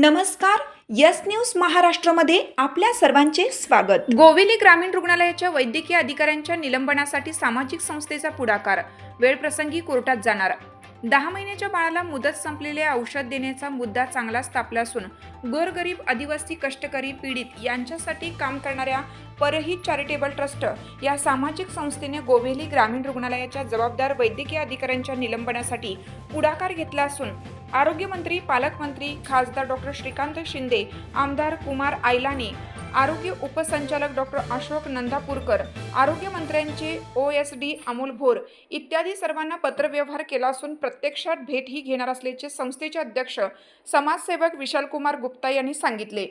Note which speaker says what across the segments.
Speaker 1: नमस्कार. Yes news महाराष्ट्रामध्ये आपल्या सर्वांचे स्वागत. गोवेली ग्रामीण रुग्णालयाच्या वैद्यकीय अधिकाऱ्यांच्या निलंबनासाठी सामाजिक संस्थेचा पुढाकार. वेळप्रसंगी कोर्टात जाणार. 10 महिन्याच्या बाळाला मुदत संपलेले औषध देण्याचा मुद्दा चांगलाच तापला असून गोरगरीब, आदिवासी, कष्टकरी, पीडित यांच्यासाठी काम करणाऱ्या परहित चॅरिटेबल ट्रस्ट या सामाजिक संस्थेने गोवेली ग्रामीण रुग्णालयाच्या जबाबदार वैद्यकीय अधिकाऱ्यांच्या निलंबनासाठी पुढाकार घेतला असून आरोग्यमंत्री, पालकमंत्री, खासदार डॉक्टर श्रीकांत शिंदे, आमदार कुमार आयलानी, आरोग्य उपसंचालक डॉक्टर अशोक नंदापूरकर, आरोग्यमंत्र्यांचे OSD अमोल भोर इत्यादी सर्वांना पत्रव्यवहार केला असून प्रत्यक्षात भेटही घेणार असल्याचे संस्थेचे अध्यक्ष समाजसेवक विशालकुमार गुप्ता यांनी सांगितले.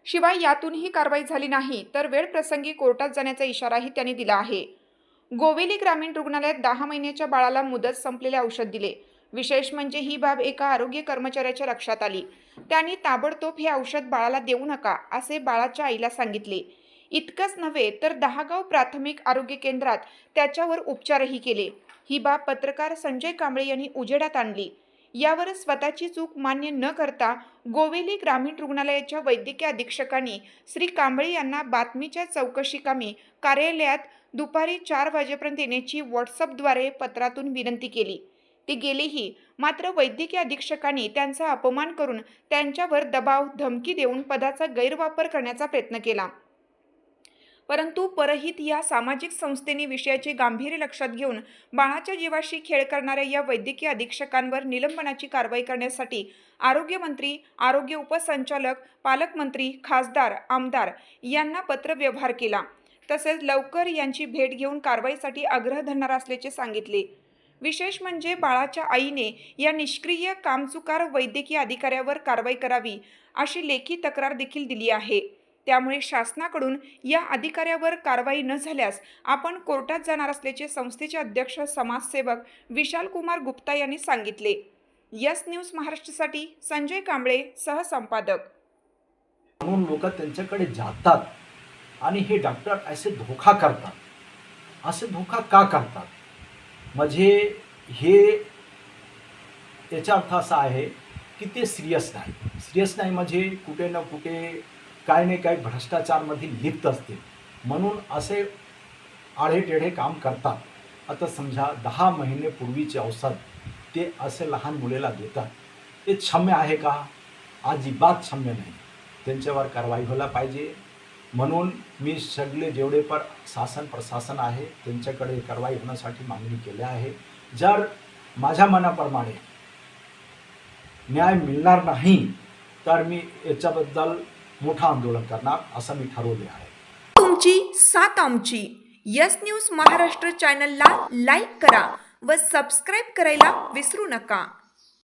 Speaker 1: शिवाय यातूनही कारवाई झाली नाही तर वेळप्रसंगी कोर्टात जाण्याचा इशाराही त्यांनी दिला आहे. गोवेली ग्रामीण रुग्णालयात 10 महिन्याच्या बाळाला मुदत संपलेले औषध दिले. विशेष म्हणजे ही बाब एका आरोग्य कर्मचाऱ्याच्या लक्षात आली. त्यांनी ताबडतोब हे औषध बाळाला देऊ नका असे बाळाच्या आईला सांगितले. इतकंच नव्हे तर 10 गाव प्राथमिक आरोग्य केंद्रात त्याच्यावर उपचारही केले. ही बाब पत्रकार संजय कांबळे यांनी उजेडात आणली. यावर स्वतःची चूक मान्य न करता गोवेली ग्रामीण रुग्णालयाच्या वैद्यकीय अधीक्षकांनी श्री कांबळे यांना बातमीच्या चौकशीकामी कार्यालयात दुपारी 4 वाजेपर्यंत येण्याची व्हॉट्सअपद्वारे पत्रातून विनंती केली. ते गेलेही, मात्र वैद्यकीय अधीक्षकांनी त्यांचा अपमान करून त्यांच्यावर दबाव, धमकी देऊन पदाचा गैरवापर करण्याचा प्रयत्न केला. परंतु परहित या सामाजिक संस्थेने विषयाचे गांभीर्य लक्षात घेऊन बाळाच्या जीवाशी खेळ करणाऱ्या या वैद्यकीय अधीक्षकांवर निलंबनाची कारवाई करण्यासाठी आरोग्यमंत्री, आरोग्य उपसंचालक, पालकमंत्री, खासदार, आमदार यांना पत्रव्यवहार केला. तसेच लवकर यांची भेट घेऊन कारवाईसाठी आग्रह धरणार असल्याचे सांगितले. विशेष म्हणजे बाळाच्या आईने या निष्क्रिय, कामचुकार वैद्यकीय अधिकाऱ्यावर कारवाई करावी अशी लेखी तक्रार देखील दिली आहे. त्यामुळे शासनाकडून या अधिकाऱ्यावर कारवाई न झाल्यास आपण कोर्टात जाणार असल्याचे संस्थेचे अध्यक्ष समाजसेवक विशालकुमार गुप्ता यांनी सांगितले. यस न्यूज महाराष्ट्रासाठी संजय कांबळे, सहसंपादक.
Speaker 2: म्हणून लोक त्यांच्याकडे जातात आणि हे डॉक्टर असे धोका करतात. असे धोका का करतात? म्हणजे हे याचा अर्थ असा आहे की ते सिरियस नाही म्हणजे कुठे ना कुठे काय नाही काय भ्रष्टाचारमध्ये लिप्त असतील म्हणून असे आढेटेढे काम करतात. आता समजा 10 महिने पूर्वीचे औषध ते असे लहान मुलीला देतात. ते क्षम्य आहे का? अजिबात क्षम्य नाही. त्यांच्यावर कारवाई व्हायला पाहिजे. म्हणून मी सगळे जेवढे पण शासन प्रशासन आहे त्यांच्याकडे कारवाई होण्यासाठी मागणी केली आहे. जर माझ्या मनाप्रमाणे न्याय मिळणार नाही तर मी याच्याबद्दल मोठं आंदोलन करणार असं मी ठरवले आहे.
Speaker 1: तुमची साथ आमची. यस न्यूज महाराष्ट्र चॅनलला लाईक करा व सबस्क्राईब करायला विसरू नका.